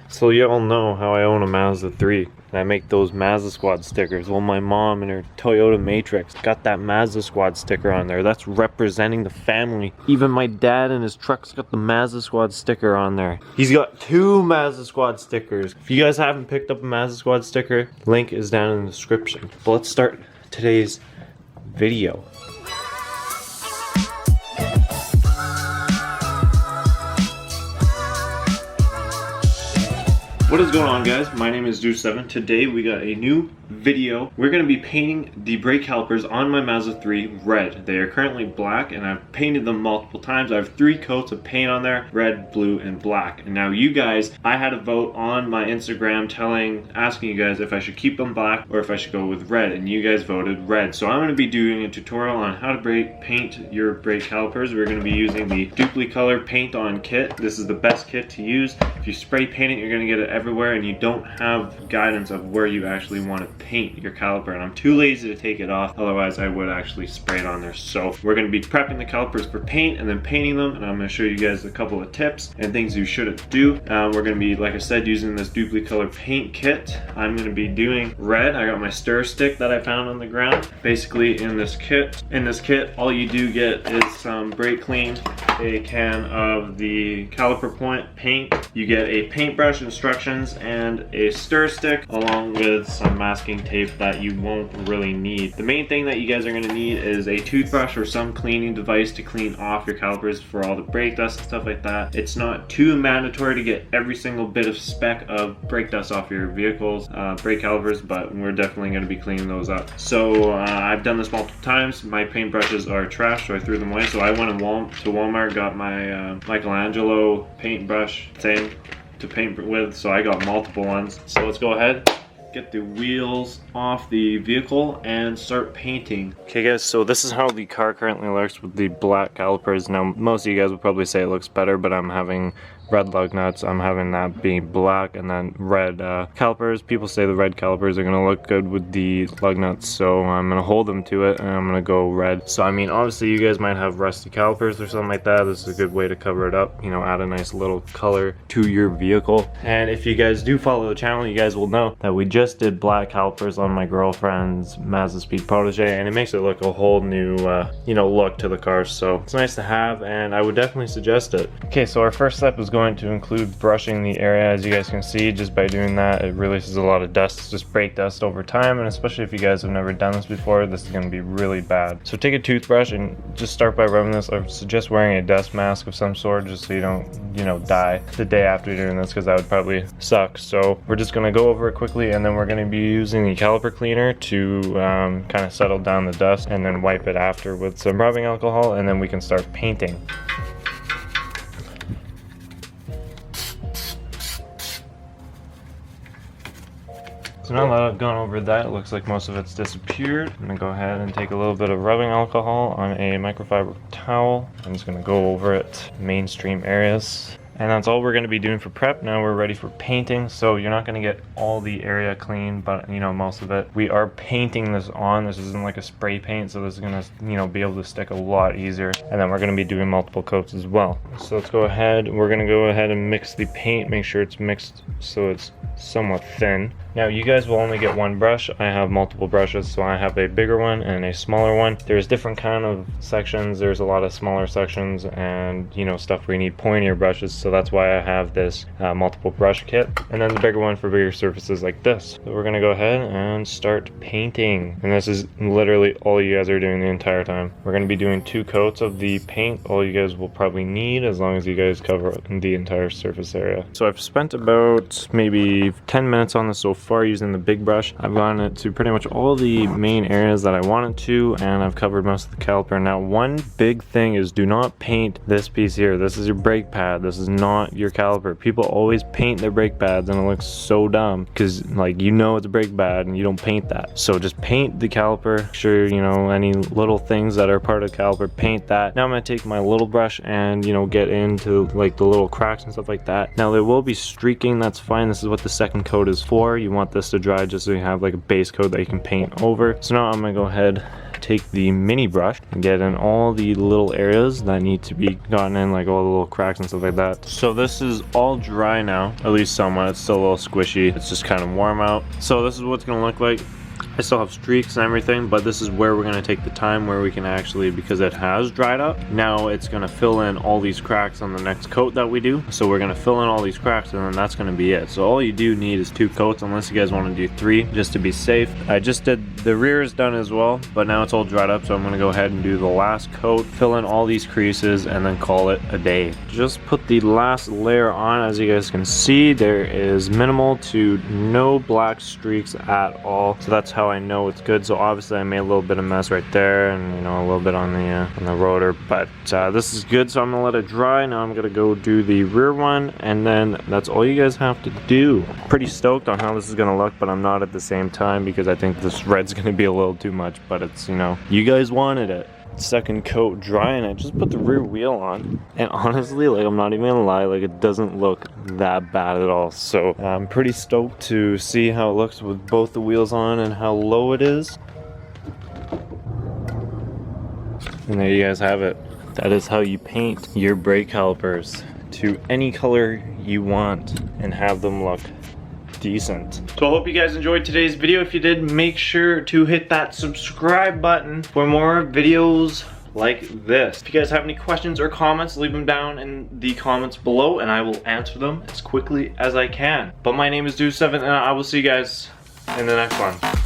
So you all know how I own a Mazda 3 and I make those Mazda Squad stickers. Well, my mom and her Toyota Matrix got that Mazda Squad sticker on there. That's representing the family. Even my dad and his truck's got the Mazda Squad sticker on there. He's got 2 Mazda Squad stickers. If you guys haven't picked up a Mazda Squad sticker, link is down in the description. But let's start today's video. What is going on, guys? My name is Zeus7. Today we got a new video. We're going to be painting the brake calipers on my Mazda 3 red. They are currently black and I've painted them multiple times. I have 3 coats of paint on there, red, blue, and black. And now you guys, I had a vote on my Instagram asking you guys if I should keep them black or if I should go with red, and you guys voted red. So I'm going to be doing a tutorial on how to paint your brake calipers. We're going to be using the Duplicolor paint on kit. This is the best kit to use. If you spray paint it, you're going to get it everywhere and you don't have guidance of where you actually want to paint your caliper, and I'm too lazy to take it off, otherwise I would actually spray it on there. So we're going to be prepping the calipers for paint and then painting them, and I'm going to show you guys a couple of tips and things you shouldn't do. We're going to be, like I said, using this Duplicolor paint kit. I'm going to be doing red. I got my stir stick that I found on the ground. Basically in this kit all you do get is some brake clean, a can of the caliper point paint, you get a paintbrush, instructions, and a stir stick, along with some masking tape that you won't really need. The main thing that you guys are going to need is a toothbrush or some cleaning device to clean off your calipers for all the brake dust and stuff like that. It's not too mandatory to get every single bit of speck of brake dust off your vehicle's brake calipers, but we're definitely going to be cleaning those up. So I've done this multiple times. My paintbrushes are trash, so I threw them away. So I went to Walmart, got my Michelangelo paintbrush thing to paint with, so I got multiple ones. So let's go ahead, get the wheels off the vehicle and start painting. Okay guys, so this is how the car currently looks with the black calipers. Now most of you guys would probably say it looks better, but I'm having red lug nuts, I'm having that being black, and then red calipers. People say the red calipers are going to look good with the lug nuts, so I'm going to hold them to it and I'm going to go red. So I mean, obviously you guys might have rusty calipers or something like that. This is a good way to cover it up, you know, add a nice little color to your vehicle. And if you guys do follow the channel, you guys will know that we just did black calipers on my girlfriend's Mazda Speed Protege, and it makes it look a whole new you know, look to the car. So it's nice to have, and I would definitely suggest it. Okay, so our first step is going to include brushing the area. As you guys can see, just by doing that, it releases a lot of dust. It's just brake dust over time, and especially if you guys have never done this before, this is going to be really bad. So take a toothbrush and just start by rubbing this. I suggest wearing a dust mask of some sort, just so you don't, you know, die the day after doing this, because that would probably suck. So we're just going to go over it quickly, and then we're going to be using the caliper cleaner to kind of settle down the dust, and then wipe it after with some rubbing alcohol, and then we can start painting. So now that I've gone over that, it looks like most of it's disappeared. I'm gonna go ahead and take a little bit of rubbing alcohol on a microfiber towel. I'm just gonna go over it, mainstream areas. And that's all we're going to be doing for prep. Now we're ready for painting. So you're not going to get all the area clean, but you know, most of it. We are painting this on. This isn't like a spray paint, so this is going to, you know, be able to stick a lot easier. And then we're going to be doing multiple coats as well. So let's go ahead. We're going to go ahead and mix the paint. Make sure it's mixed so it's somewhat thin. Now you guys will only get one brush. I have multiple brushes, so I have a bigger one and a smaller one. There's different kind of sections. There's a lot of smaller sections and, you know, stuff where you need pointier brushes. So that's why I have this multiple brush kit, and then the bigger one for bigger surfaces like this. So we're gonna go ahead and start painting, and this is literally all you guys are doing the entire time. We're gonna be doing 2 coats of the paint, all you guys will probably need, as long as you guys cover the entire surface area. So I've spent about maybe 10 minutes on this so far using the big brush. I've gotten it to pretty much all the main areas that I wanted to, and I've covered most of the caliper. Now one big thing is, do not paint this piece here. This is your brake pad. This is not your caliper. People always paint their brake pads and it looks so dumb, because like, you know, it's a brake pad and you don't paint that. So just paint the caliper. Sure, you know, any little things that are part of the caliper, paint that. Now I'm gonna take my little brush and, you know, get into like the little cracks and stuff like that. Now there will be streaking, that's fine. This is what the second coat is for. You want this to dry just so you have like a base coat that you can paint over. So now I'm gonna go ahead, take the mini brush and get in all the little areas that need to be gotten in, like all the little cracks and stuff like that. So this is all dry now, at least somewhat. It's still a little squishy. It's just kind of warm out. So this is what it's gonna look like. I still have streaks and everything, but this is where we're gonna take the time where we can actually, because it has dried up, now it's gonna fill in all these cracks on the next coat that we do. So we're gonna fill in all these cracks and then that's gonna be it. So all you do need is 2 coats, unless you guys wanna do 3, just to be safe. I just did, the rear is done as well, but now it's all dried up, so I'm gonna go ahead and do the last coat, fill in all these creases, and then call it a day. Just put the last layer on. As you guys can see, there is minimal to no black streaks at all. So that's how I know it's good. So obviously I made a little bit of mess right there, and you know, a little bit on the rotor, but this is good. So I'm gonna let it dry. Now I'm gonna go do the rear one, and then that's all you guys have to do. Pretty stoked on how this is gonna look, but I'm not at the same time because I think this red's gonna be a little too much, but it's, you know, you guys wanted it. Second coat dry, and I just put the rear wheel on, and honestly, like, I'm not even gonna lie, like, it doesn't look that bad at all. So I'm pretty stoked to see how it looks with both the wheels on and how low it is. And there you guys have it. That is how you paint your brake calipers to any color you want and have them look decent. So I hope you guys enjoyed today's video. If you did, make sure to hit that subscribe button for more videos like this. If you guys have any questions or comments, leave them down in the comments below and I will answer them as quickly as I can. But my name is Dew7 and I will see you guys in the next one.